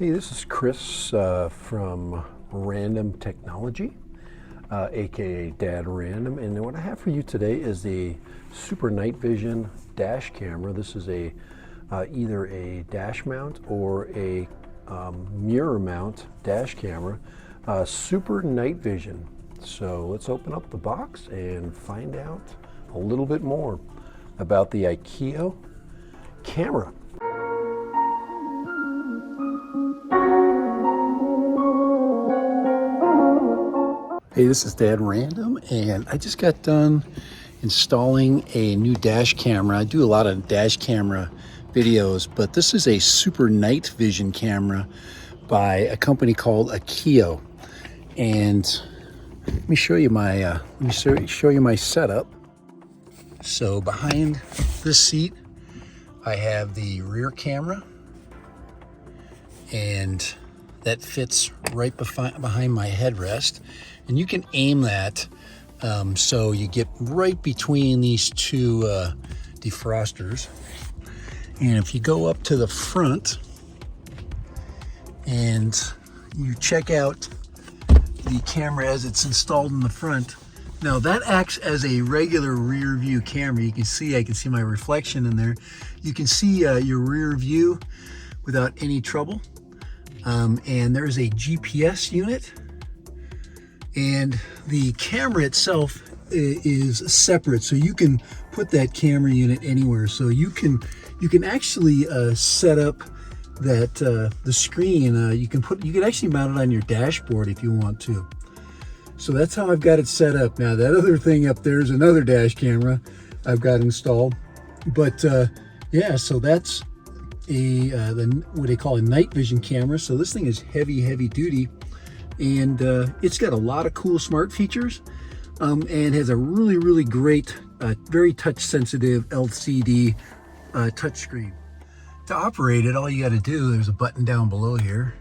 Hey, this is Chris from Random Technology, aka Dad Random, and what I have for you today is the super night vision dash camera. This is a either a dash mount or a mirror mount dash camera, super night vision. So let's open up the box and find out a little bit more about the Akeeyo camera. Hey, this is Dad Random, and I just got done installing a new dash camera. I do a lot of dash camera videos, but this is a super night vision camera by a company called Akeeyo. And let me show you my setup. So behind this seat, I have the rear camera, and that fits right behind my headrest. And you can aim that so you get right between these two defrosters. And if you go up to the front and you check out the camera as it's installed in the front, now that acts as a regular rear view camera. You can see, I can see my reflection in there. You can see your rear view without any trouble. And there's a GPS unit, and the camera itself is separate, so you can put that camera unit anywhere. So you can actually set up that the screen. You can actually mount it on your dashboard if you want to. So that's how I've got it set up. Now that other thing up there is another dash camera I've got installed, but yeah, so that's what they call a night vision camera. So this thing is heavy duty, and it's got a lot of cool smart features, and has a really great very touch sensitive LCD touchscreen. To operate it, all you got to do, there's a button down below here,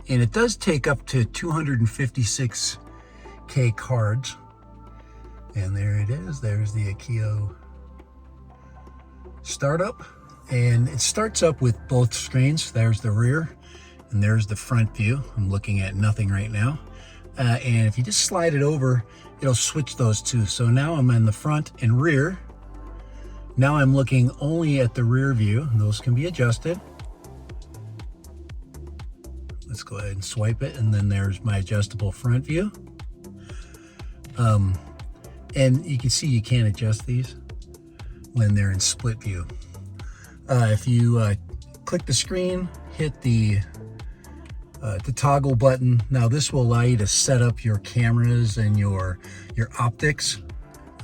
and it does take up to 256K cards. And there it is. There's the Akeeyo startup. And it starts up with both screens. There's the rear and there's the front view. I'm looking at nothing right now. And if you just slide it over, it'll switch those two. So now I'm in the front and rear. Now I'm looking only at the rear view, and those can be adjusted. Let's go ahead and swipe it, and then there's my adjustable front view. And you can see you can't adjust these when they're in split view. If you click the screen, hit the toggle button, now this will allow you to set up your cameras and your optics.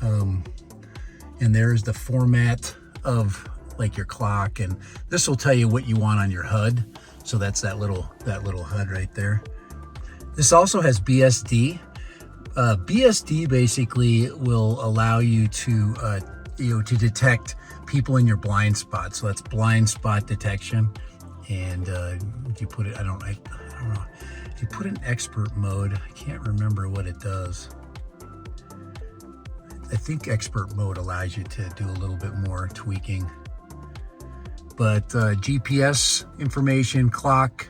And there's the format of like your clock, and this will tell you what you want on your HUD. So that's that little HUD right there. This also has BSD. BSD basically will allow you to to detect people in your blind spot. So that's blind spot detection. And if you put it, I don't know, if you put in expert mode, I can't remember what it does. I think expert mode allows you to do a little bit more tweaking. But GPS information, clock,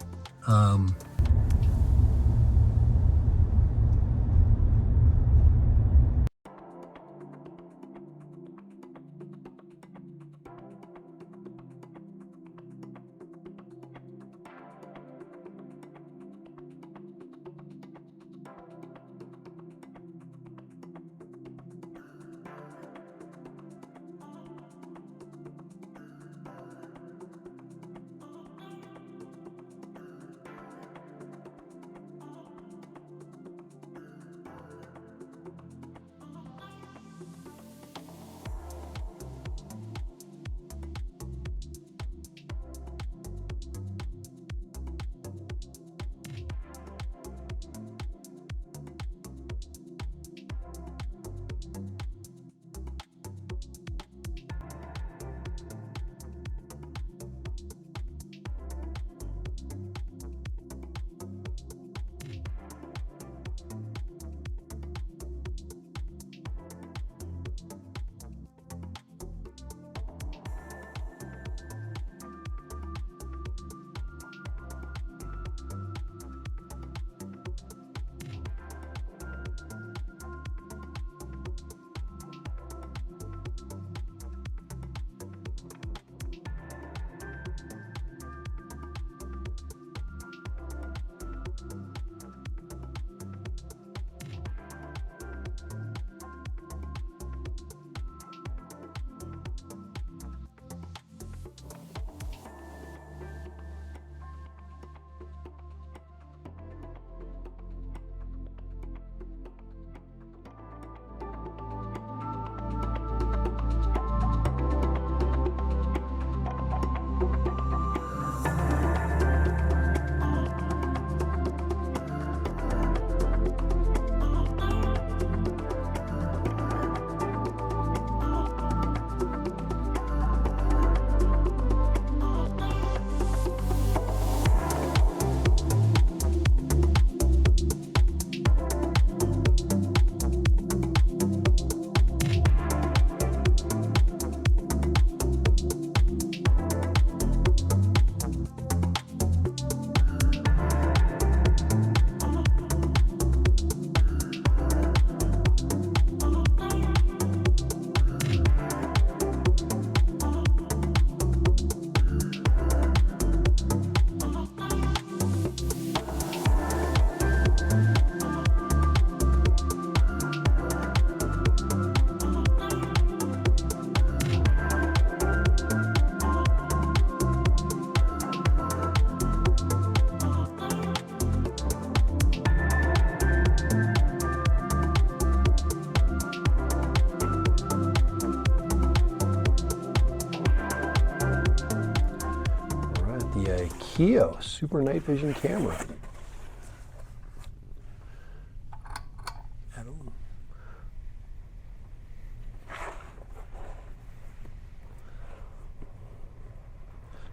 the Akeeyo Super Night Vision camera.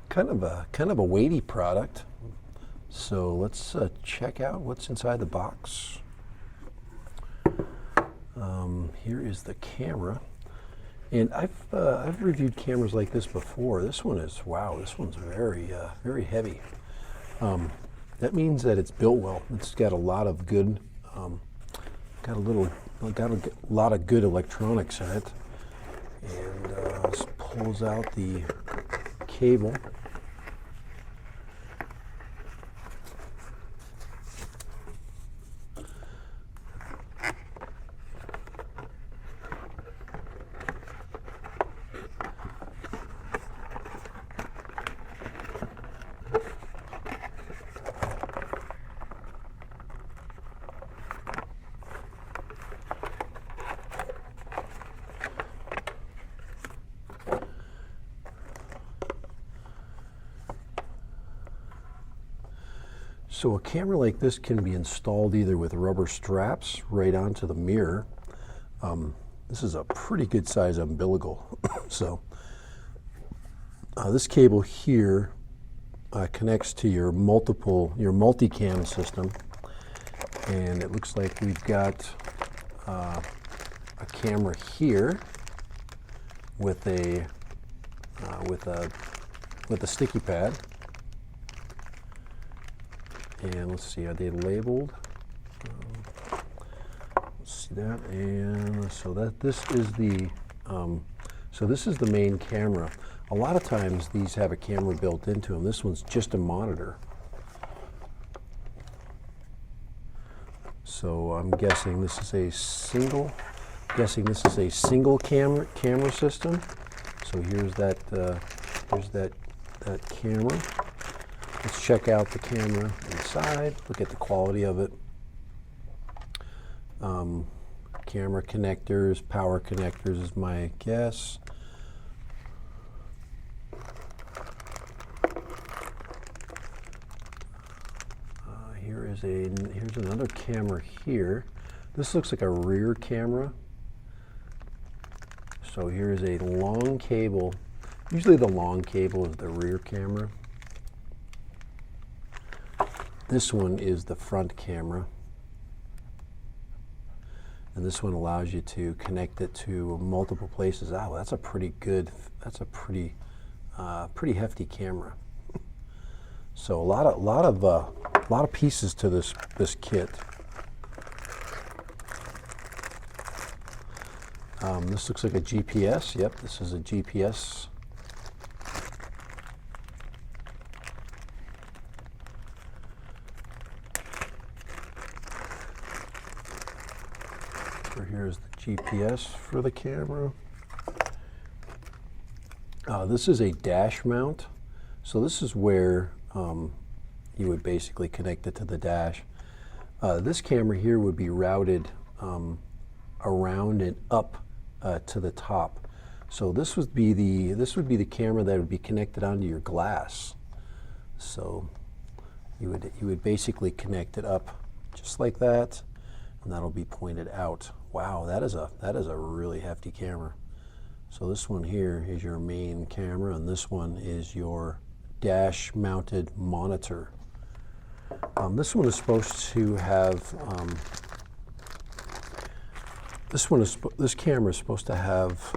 Kind of a weighty product. So let's check out what's inside the box. Here is the camera, and I've reviewed cameras like this before. This one is, wow, this one's very heavy. That means that it's built well. It's got a lot of good, got a lot of good electronics in it. And this pulls out the cable. So a camera like this can be installed either with rubber straps right onto the mirror. This is a pretty good size umbilical. So this cable here connects to your multicam system, and it looks like we've got a camera here with a sticky pad. And let's see, are they labeled? Let's see that. And so this is the main camera. A lot of times these have a camera built into them. This one's just a monitor. So I'm guessing this is a single camera system. So here's that camera. Let's check out the camera inside, look at the quality of it. Camera connectors, power connectors is my guess. Here's another camera here. This looks like a rear camera. So here's a long cable. Usually the long cable is the rear camera. This one is the front camera, and this one allows you to connect it to multiple places. Oh, that's a pretty hefty camera. So a lot of pieces to this kit. This looks like a GPS. Yep, this is a GPS. Here's the GPS for the camera. This is a dash mount. So this is where you would basically connect it to the dash. This camera here would be routed around and up to the top. So this would be the camera that would be connected onto your glass. So you would basically connect it up just like that, and that'll be pointed out. Wow, that is a really hefty camera. So this one here is your main camera, and this one is your dash-mounted monitor. This one is supposed to have this camera is supposed to have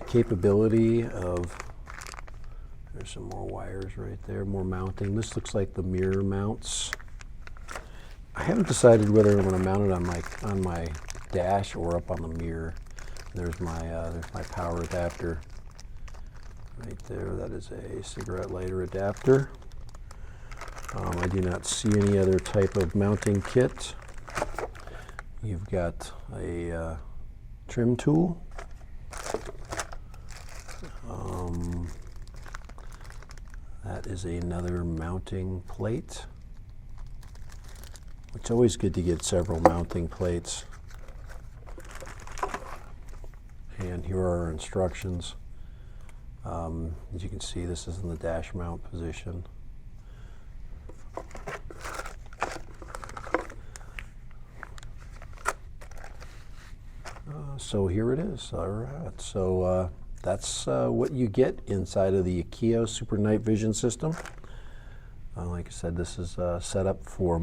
capability of. There's some more wires right there, more mounting. This looks like the mirror mounts. I haven't decided whether I'm going to mount it on my dash or up on the mirror. There's my power adapter right there. That is a cigarette lighter adapter. I do not see any other type of mounting kit. You've got a trim tool. That is another mounting plate. It's always good to get several mounting plates. And here are our instructions. As you can see, this is in the dash mount position. So here it is. All right. So that's what you get inside of the Akeeyo Super Night Vision system. Like I said, this is set up for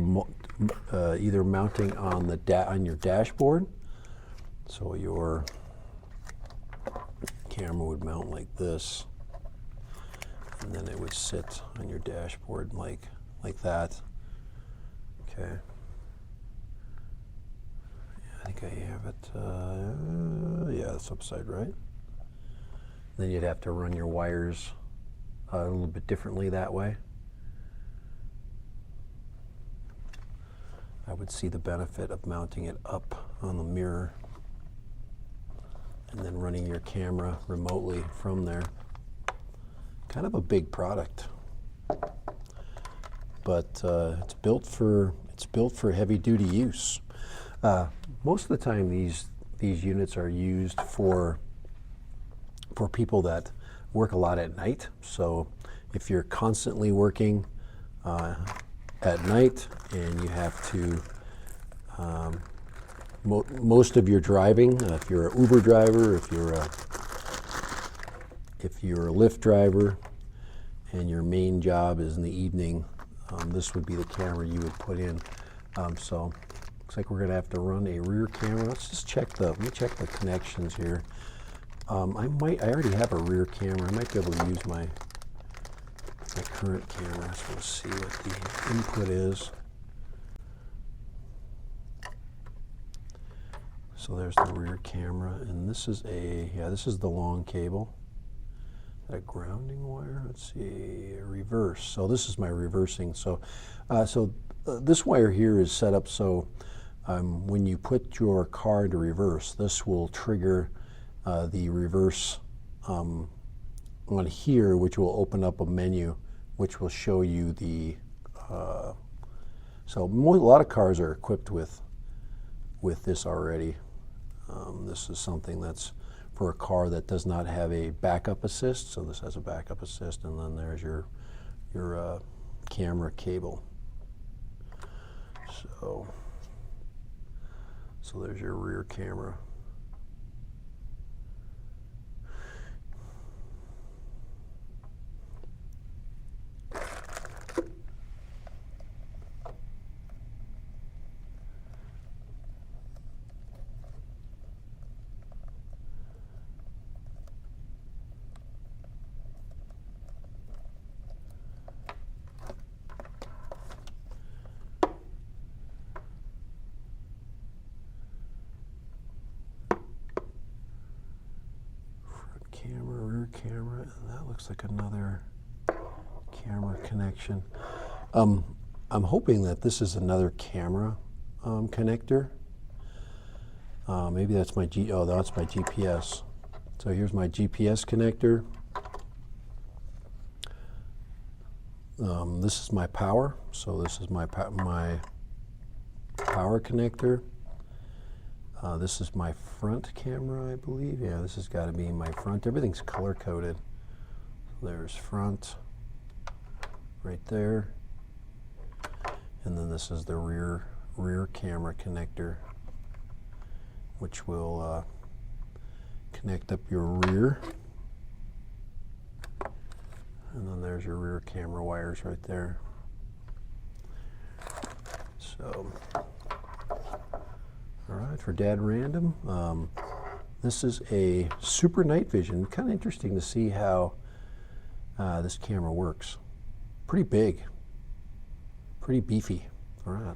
either mounting on on your dashboard. So your camera would mount like this, and then it would sit on your dashboard like that. Okay. I think I have it. Yeah, it's upside right. Then you'd have to run your wires a little bit differently that way. I would see the benefit of mounting it up on the mirror and then running your camera remotely from there. Kind of a big product, but it's built for heavy-duty use. Most of the time, these units are used for people that work a lot at night. So if you're constantly working at night and you have to, most of your driving, if you're an Uber driver, if you're a Lyft driver, and your main job is in the evening, this would be the camera you would put in. So looks like we're going to have to run a rear camera. Let's just check let me check the connections here. I already have a rear camera. I might be able to use my current camera. So we'll see what the input is. So there's the rear camera, and this is this is the long cable. A grounding wire. Let's see, a reverse. So this is my reversing. So, this wire here is set up so when you put your car into reverse, this will trigger the reverse on here, which will open up a menu, which will show you the. So a lot of cars are equipped with this already. This is something that's for a car that does not have a backup assist. So this has a backup assist, and then there's your camera cable. So there's your rear camera. Camera, rear camera, and that looks like another camera connection. I'm hoping that this is another camera connector. Maybe that's my that's my GPS. So here's my GPS connector. This is my power. So this is my power connector. This is my front camera, I believe. Yeah, this has got to be my front. Everything's color coded. There's front right there. And then this is the rear camera connector, which will connect up your rear. And then there's your rear camera wires right there. So, all right, for Dad Random, this is a Super Night Vision. Kind of interesting to see how this camera works. Pretty big, pretty beefy. All right.